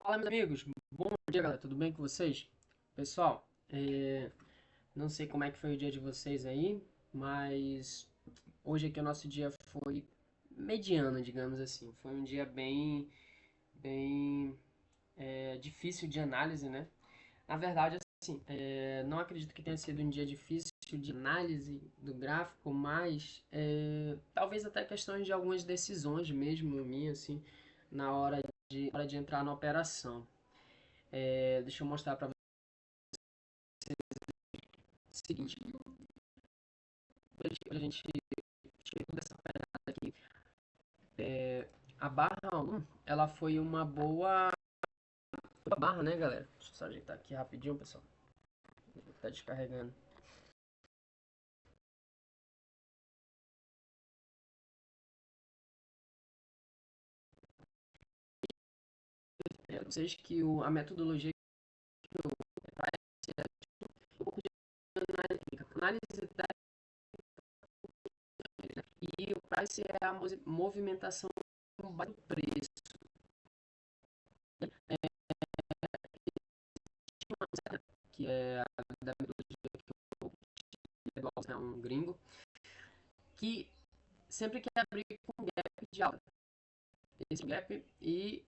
Fala, meus amigos. Bom dia, galera. Tudo bem com vocês? Pessoal, não sei como é que foi o dia de vocês aí, mas hoje aqui o nosso dia foi mediano, digamos assim. Foi um dia bem difícil de análise, né? Na verdade, assim, não acredito que tenha sido um dia difícil de análise do gráfico, mas talvez até questões de algumas decisões mesmo minhas, assim, na hora de entrar na operação. Deixa eu mostrar para o seguinte, a gente chegou dessa pegada aqui. A barra 1, ela foi uma boa barra, né, galera? Deixa eu só ajeitar aqui rapidinho, pessoal. Tá descarregando. Vocês que a metodologia que eu é um pouco de análise técnica. Análise técnica e o price é a movimentação do preço. Que é a da metodologia que é um gringo, que sempre quer abrir com gap de alta. Esse gap e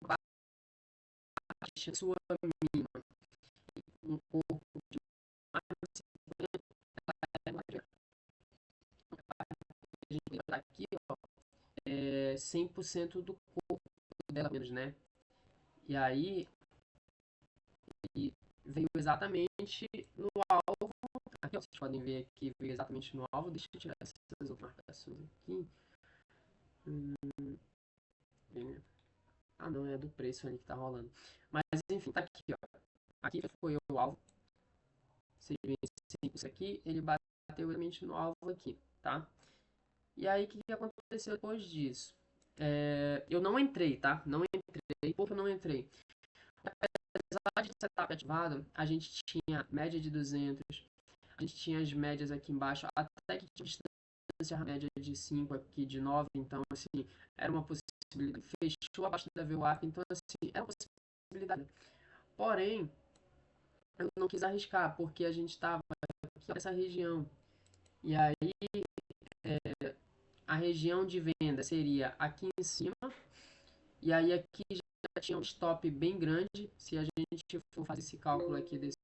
baixa sua mínima. Um corpo de a gente vai aqui, ó, 100% do corpo dela menos, né? E aí veio exatamente no alvo. Aqui, ó, vocês podem ver que veio exatamente no alvo. Deixa eu tirar essas outras marcações aqui. Ah, não, é do preço ali que tá rolando. Mas enfim, tá aqui, ó. Aqui foi o alvo. Vocês veem isso aqui, ele bateu exatamente no alvo aqui, tá? E aí, o que aconteceu depois disso? Eu não entrei, tá? Não entrei. Por que eu não entrei? Apesar de setup ativado, a gente tinha média de 200, a gente tinha as médias aqui embaixo, até que tinha distância média de 5 aqui, de 9, então, assim, era uma possibilidade. Fechou abaixo da VWAP, então, assim, era uma possibilidade. Porém, eu não quis arriscar, porque a gente estava aqui nessa região. E aí, a região de venda seria aqui em cima, e aí aqui já tinha um stop bem grande. Se a gente for fazer esse cálculo aqui desses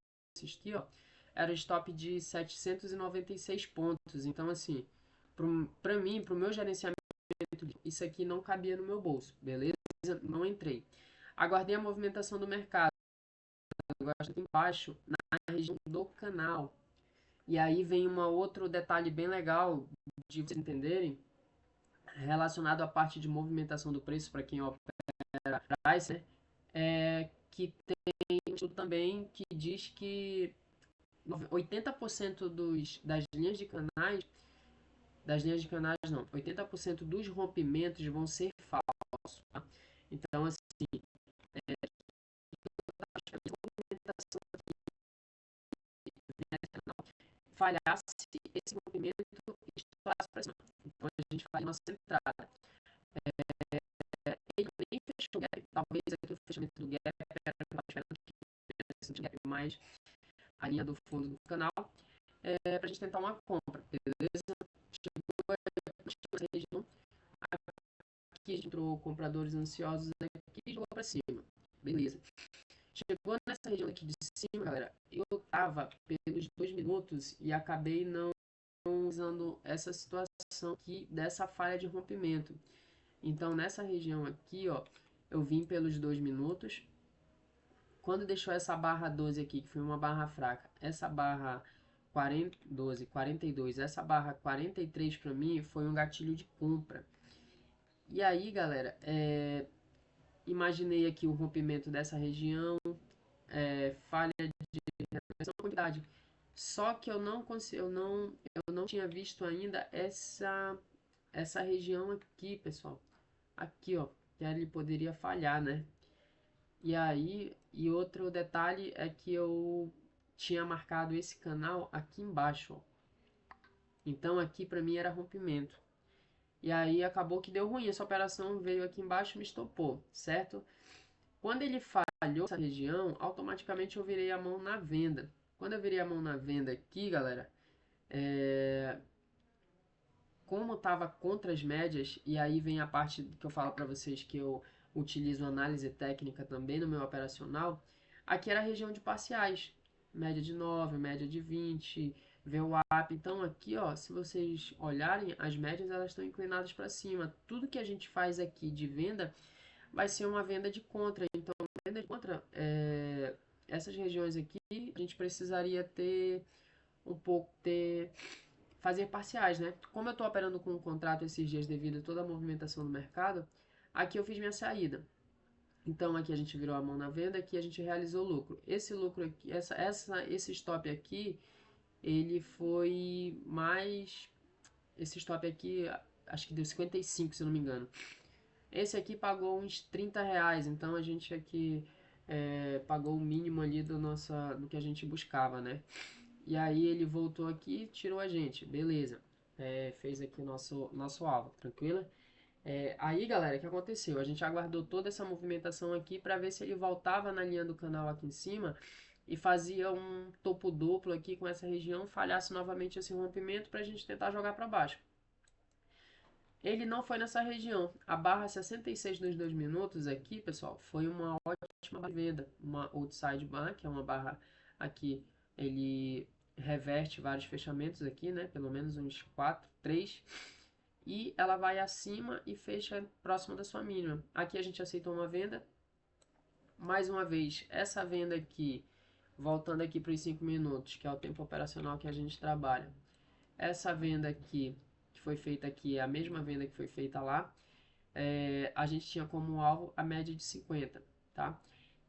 aqui, ó, era um stop de 796 pontos. Então, assim, para mim, para o meu gerenciamento, isso aqui não cabia no meu bolso, beleza? Não entrei. Aguardei a movimentação do mercado, agora aqui embaixo, na região do canal. E aí vem um outro detalhe bem legal de vocês entenderem, relacionado à parte de movimentação do preço para quem opera price, né? Que tem um estudo também que diz que 80% das linhas de canais não, 80% dos rompimentos vão ser falsos, tá? Então, assim, a movimentação falhasse esse rompimento e estourasse para cima. Então, a gente faz nossa entrada. Ele nem fechou o gap, talvez aqui o fechamento do gap era o gap mais a linha do fundo do canal, para a gente tentar uma compra, beleza? Chegou a região, aqui a gente entrou compradores ansiosos aqui e jogou para cima, beleza? Chegou nessa região aqui de cima, galera, eu tava pelos 2 minutos e acabei não usando essa situação aqui dessa falha de rompimento. Então, nessa região aqui, ó, eu vim pelos 2 minutos. Quando deixou essa barra 12 aqui, que foi uma barra fraca, essa barra 40, 12, 42, essa barra 43 para mim foi um gatilho de compra. E aí, galera, imaginei aqui o rompimento dessa região, falha de quantidade. Só que eu não tinha visto ainda essa região aqui, pessoal. Aqui, ó, que ele poderia falhar, né? E aí, e outro detalhe é que eu tinha marcado esse canal aqui embaixo, ó. Então aqui para mim era rompimento. E aí acabou que deu ruim. Essa operação veio aqui embaixo e me estopou, certo? Quando ele falhou essa região, automaticamente eu virei a mão na venda. Quando eu virei a mão na venda aqui, galera, como estava contra as médias, e aí vem a parte que eu falo para vocês que eu utilizo análise técnica também no meu operacional, aqui era a região de parciais, média de 9, média de 20, VWAP. Então aqui, ó, se vocês olharem, as médias elas estão inclinadas para cima. Tudo que a gente faz aqui de venda vai ser uma venda de contra. Então, venda de contra, essas regiões aqui, a gente precisaria ter um pouco, fazer parciais, né? Como eu estou operando com um contrato esses dias devido a toda a movimentação do mercado, aqui eu fiz minha saída. Então aqui a gente virou a mão na venda, aqui a gente realizou o lucro. Esse lucro aqui, esse stop aqui, ele foi mais, esse stop aqui, acho que deu 55, se não me engano. Esse aqui pagou uns R$ 30, então a gente aqui pagou o mínimo ali do que a gente buscava, né? E aí ele voltou aqui e tirou a gente, beleza. Fez aqui o nosso alvo, tranquilo? Aí, galera, o que aconteceu? A gente aguardou toda essa movimentação aqui para ver se ele voltava na linha do canal aqui em cima e fazia um topo duplo aqui com essa região, falhasse novamente esse rompimento para a gente tentar jogar para baixo. Ele não foi nessa região. A barra 66 dos 2 minutos aqui, pessoal, foi uma ótima venda. Uma outside bar, que é uma barra aqui, ele reverte vários fechamentos aqui, né? Pelo menos uns 4, 3. E ela vai acima e fecha próximo da sua mínima. Aqui a gente aceitou uma venda. Mais uma vez, essa venda aqui, voltando aqui para os 5 minutos, que é o tempo operacional que a gente trabalha. Essa venda aqui, que foi feita aqui, é a mesma venda que foi feita lá. A gente tinha como alvo a média de 50, tá?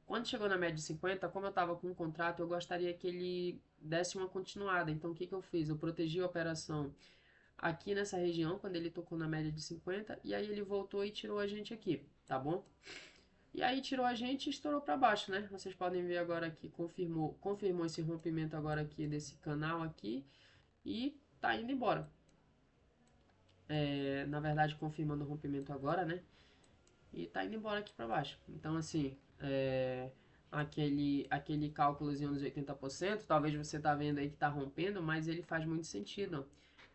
Quando chegou na média de 50, como eu estava com um contrato, eu gostaria que ele desse uma continuada. Então, o que eu fiz? Eu protegi a operação aqui nessa região, quando ele tocou na média de 50, e aí ele voltou e tirou a gente aqui, tá bom? E aí tirou a gente e estourou para baixo, né? Vocês podem ver agora aqui, confirmou esse rompimento agora aqui desse canal aqui e tá indo embora. Na verdade, confirmando o rompimento agora, né? E tá indo embora aqui para baixo. Então, assim, aquele cálculozinho dos 80%, talvez você tá vendo aí que tá rompendo, mas ele faz muito sentido.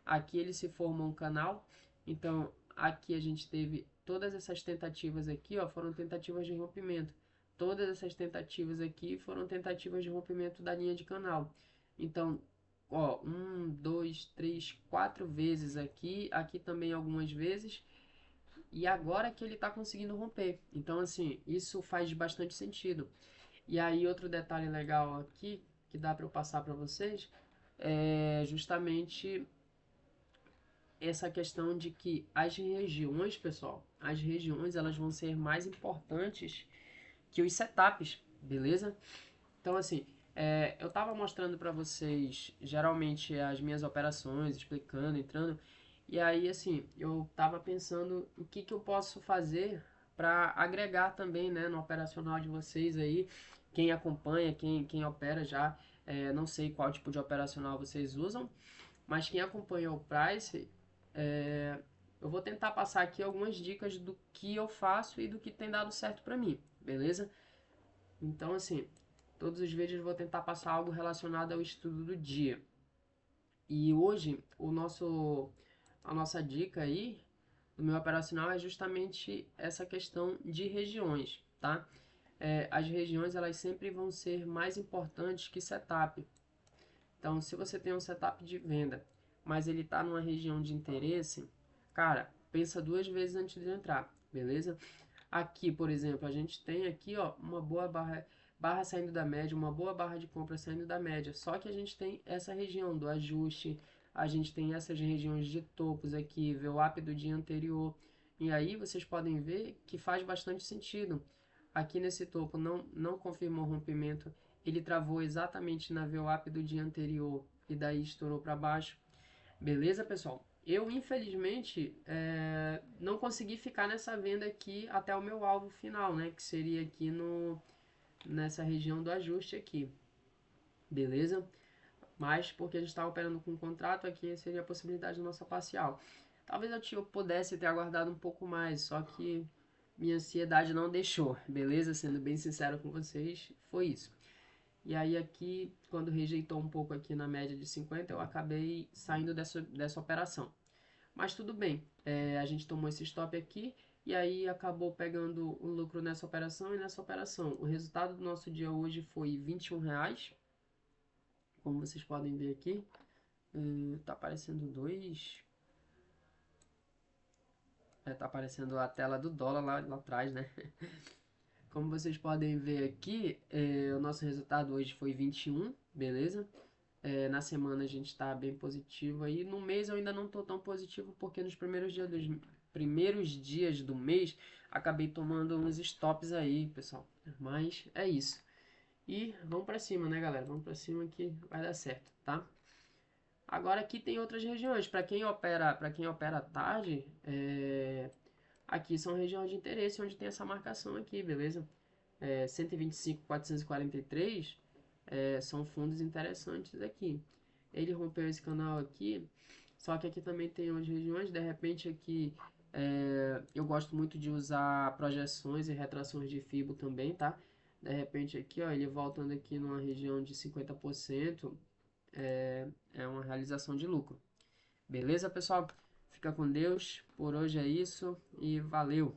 Aqui ele se forma um canal, então aqui a gente teve todas essas tentativas aqui, ó, foram tentativas de rompimento. Todas essas tentativas aqui foram tentativas de rompimento da linha de canal. Então, ó, 1, 2, 3, 4 vezes aqui, aqui também algumas vezes, e agora que ele está conseguindo romper. Então, assim, isso faz bastante sentido. E aí, outro detalhe legal aqui, que dá para eu passar para vocês, é justamente essa questão de que as regiões, pessoal, as regiões elas vão ser mais importantes que os setups, beleza? Então, assim, eu estava mostrando para vocês, geralmente, as minhas operações, explicando, entrando, e aí, assim, eu estava pensando o que eu posso fazer para agregar também, né, no operacional de vocês aí, quem acompanha, quem opera já, não sei qual tipo de operacional vocês usam, mas quem acompanha o Price, eu vou tentar passar aqui algumas dicas do que eu faço e do que tem dado certo para mim, beleza? Então, assim, todos os vídeos eu vou tentar passar algo relacionado ao estudo do dia. E hoje, a nossa dica aí do meu operacional é justamente essa questão de regiões, tá? As regiões, elas sempre vão ser mais importantes que setup. Então, se você tem um setup de venda, mas ele está numa região de interesse, cara, pensa duas vezes antes de entrar, beleza? Aqui, por exemplo, a gente tem aqui, ó, uma boa barra saindo da média, uma boa barra de compra saindo da média. Só que a gente tem essa região do ajuste, a gente tem essas regiões de topos aqui, VWAP do dia anterior. E aí vocês podem ver que faz bastante sentido. Aqui nesse topo não confirmou rompimento, ele travou exatamente na VWAP do dia anterior e daí estourou para baixo. Beleza, pessoal? Eu, infelizmente, não consegui ficar nessa venda aqui até o meu alvo final, né? Que seria aqui nessa região do ajuste aqui. Beleza? Mas porque a gente está operando com um contrato, aqui seria a possibilidade da nossa parcial. Talvez eu pudesse ter aguardado um pouco mais, só que minha ansiedade não deixou, beleza? Sendo bem sincero com vocês, foi isso. E aí aqui, quando rejeitou um pouco aqui na média de 50, eu acabei saindo dessa operação. Mas tudo bem, a gente tomou esse stop aqui e aí acabou pegando o lucro nessa operação e nessa operação. O resultado do nosso dia hoje foi R$ 21, como vocês podem ver aqui. Tá aparecendo dois. Tá aparecendo a tela do dólar lá atrás, né? Como vocês podem ver aqui, o nosso resultado hoje foi 21, beleza? Na semana a gente está bem positivo aí. No mês eu ainda não estou tão positivo porque nos primeiros dias do mês acabei tomando uns stops aí, pessoal. Mas é isso. E vamos para cima, né, galera? Vamos para cima que vai dar certo, tá? Agora aqui tem outras regiões. Para quem opera tarde, aqui são regiões de interesse onde tem essa marcação aqui, beleza? 125,443 são fundos interessantes aqui. Ele rompeu esse canal aqui, só que aqui também tem umas regiões, de repente aqui eu gosto muito de usar projeções e retrações de FIBO também, tá? De repente aqui, ó, ele voltando aqui numa região de 50%, é uma realização de lucro. Beleza, pessoal? Fica com Deus, por hoje é isso e valeu!